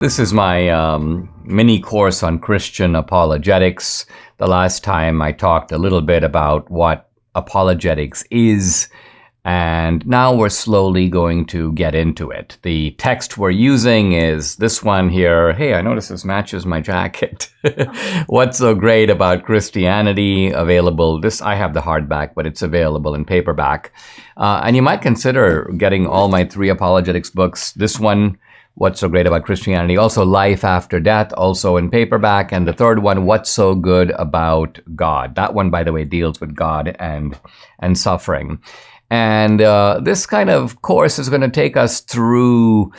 This is my mini course on Christian apologetics. The last time I talked a little bit about what apologetics is, and now we're slowly going to get into it. The text we're using is this one here. Hey, I notice this matches my jacket. What's so great about Christianity? Available. I have the hardback, but it's available in paperback. And you might consider getting all my 3 apologetics books. This one, What's So Great About Christianity, also Life After Death, also in paperback, and the third one, What's So Good About God. That one, by the way, deals with God and suffering. And this kind of course is going to take us through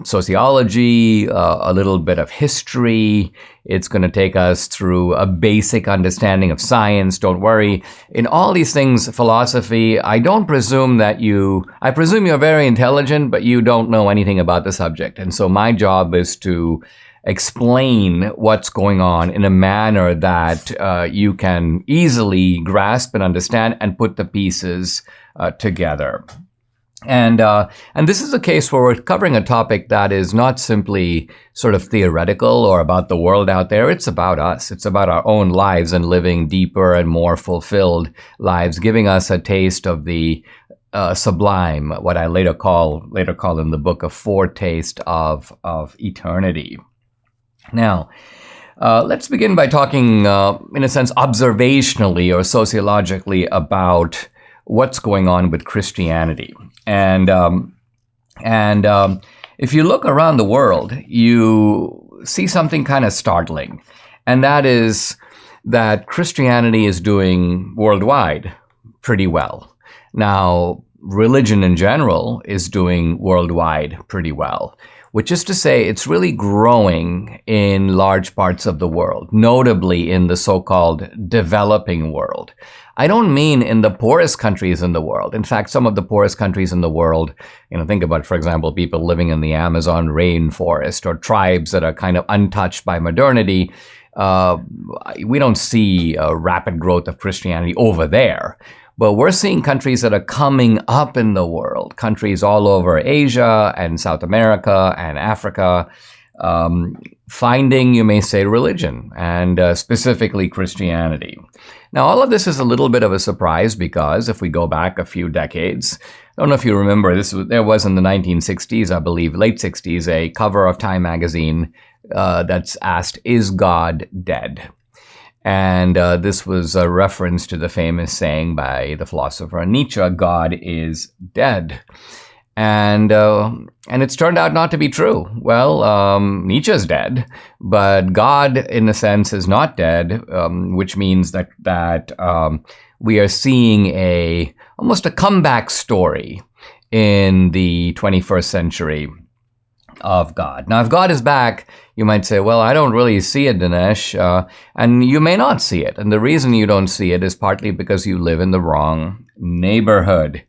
sociology, a little bit of history. It's going to take us through a basic understanding of science. Don't worry. In all these things, philosophy, I presume you're very intelligent, but you don't know anything about the subject. And so my job is to explain what's going on in a manner that you can easily grasp and understand and put the pieces together. And this is a case where we're covering a topic that is not simply sort of theoretical or about the world out there. It's about us. It's about our own lives and living deeper and more fulfilled lives, giving us a taste of the sublime, what I later call in the book a foretaste of eternity. Now, let's begin by talking, in a sense, observationally or sociologically about what's going on with Christianity. And if you look around the world, you see something kind of startling, and that is that Christianity is doing worldwide pretty well. Now, religion in general is doing worldwide pretty well, which is to say it's really growing in large parts of the world, notably in the so-called developing world. I don't mean in the poorest countries in the world. In fact, some of the poorest countries in the world, think about, for example, people living in the Amazon rainforest or tribes that are kind of untouched by modernity. We don't see a rapid growth of Christianity over there. But we're seeing countries that are coming up in the world, countries all over Asia and South America and Africa, finding, you may say, religion, and specifically Christianity. Now, all of this is a little bit of a surprise because if we go back a few decades, I don't know if you remember, there was in the 1960s, I believe, late 60s, a cover of Time magazine that's asked, "Is God dead?" And this was a reference to the famous saying by the philosopher Nietzsche, "God is dead." And it's turned out not to be true. Well, Nietzsche's dead, but God, in a sense, is not dead, which means that we are seeing almost a comeback story in the 21st century of God. Now, if God is back, you might say, well, I don't really see it, Dinesh, and you may not see it. And the reason you don't see it is partly because you live in the wrong neighborhood.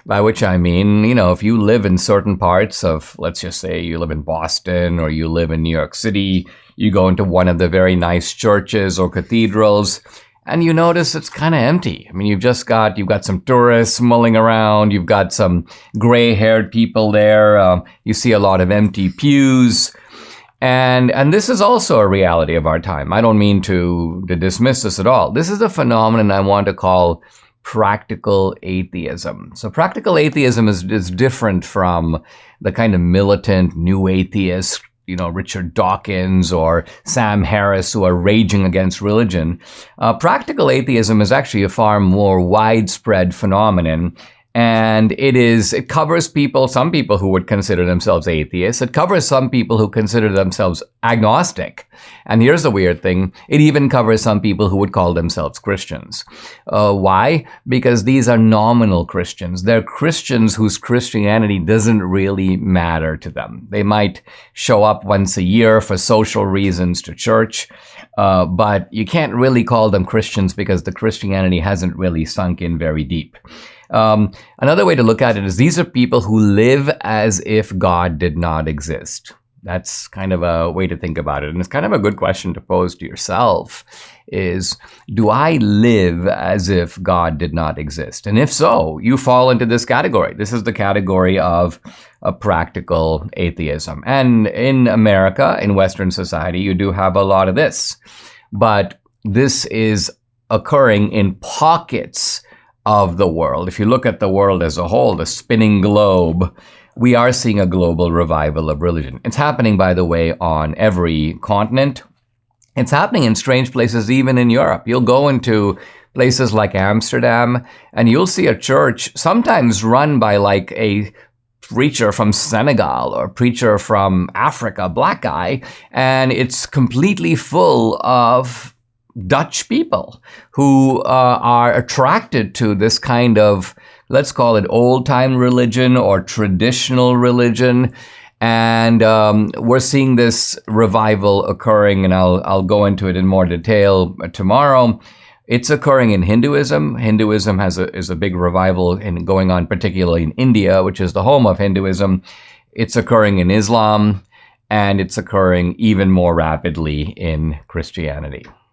By which I mean, if you live in certain parts of, let's just say you live in Boston or you live in New York City, you go into one of the very nice churches or cathedrals, and you notice it's kind of empty. You've got some tourists mulling around, you've got some gray-haired people there, you see a lot of empty pews. And this is also a reality of our time. I don't mean to dismiss this at all. This is a phenomenon I want to call practical atheism. So practical atheism is different from the kind of militant new atheists, Richard Dawkins or Sam Harris, who are raging against religion. Practical atheism is actually a far more widespread phenomenon. And it covers some people who would consider themselves atheists. It covers some people who consider themselves agnostic. And here's the weird thing. It even covers some people who would call themselves Christians. Why? Because these are nominal Christians. They're Christians whose Christianity doesn't really matter to them. They might show up once a year for social reasons to church, but you can't really call them Christians because the Christianity hasn't really sunk in very deep. Another way to look at it is these are people who live as if God did not exist. That's kind of a way to think about it. And it's kind of a good question to pose to yourself is, do I live as if God did not exist? And if so, you fall into this category. This is the category of a practical atheism. And in America, in Western society, you do have a lot of this. But this is occurring in pockets of the world. If you look at the world as a whole, the spinning globe, we are seeing a global revival of religion. It's happening, by the way, on every continent. It's happening in strange places, even in Europe. You'll go into places like Amsterdam, and you'll see a church sometimes run by like a preacher from Senegal or preacher from Africa, black guy, and it's completely full of Dutch people who are attracted to this kind of, let's call it old-time religion or traditional religion. And we're seeing this revival occurring, and I'll go into it in more detail tomorrow. It's occurring in Hinduism. Hinduism is a big revival going on, particularly in India, which is the home of Hinduism. It's occurring in Islam, and it's occurring even more rapidly in Christianity.